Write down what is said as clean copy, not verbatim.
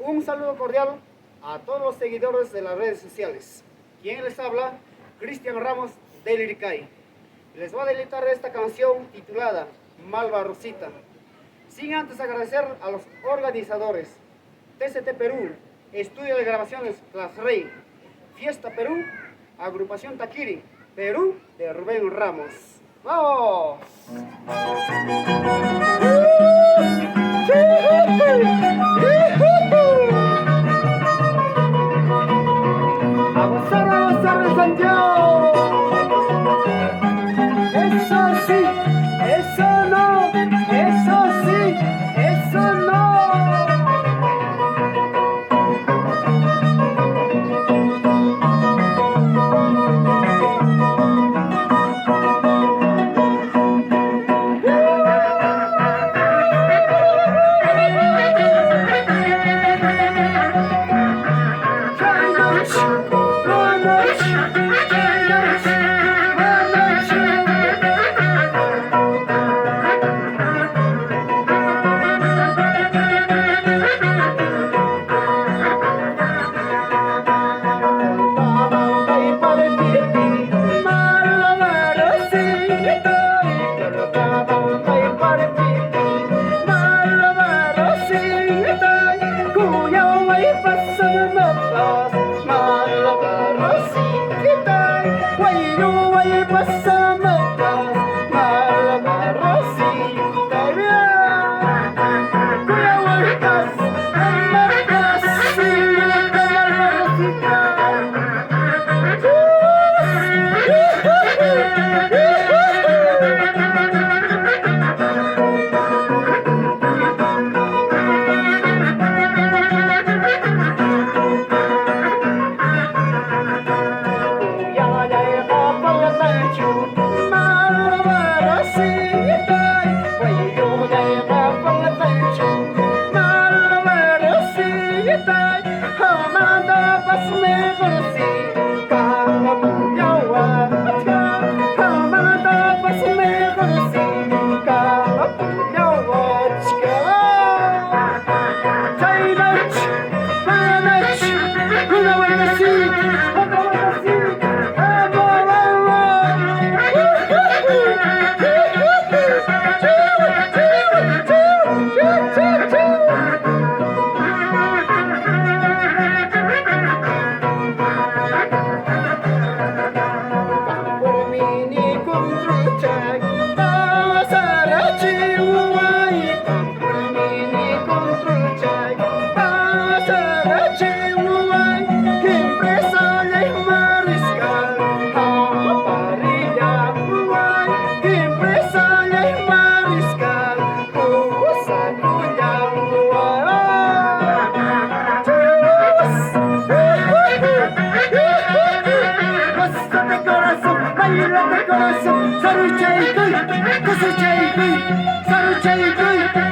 Un saludo cordial a todos los seguidores de las redes sociales. Quien les habla, Cristian Ramos de Liricay. Les voy a deleitar esta canción titulada Malva Rosita. Sin antes agradecer a los organizadores, TCT Perú, Estudio de Grabaciones Las Rey, Fiesta Perú, Agrupación Taquiri, Perú de Rubén Ramos. ¡Vamos! ¡A gozar de Santiago! ¡Eso sí! ¡Eso no! ¡Eso sí! ¡Eso no! Sarı çay koy, kızı çay koy, sarı çay koy.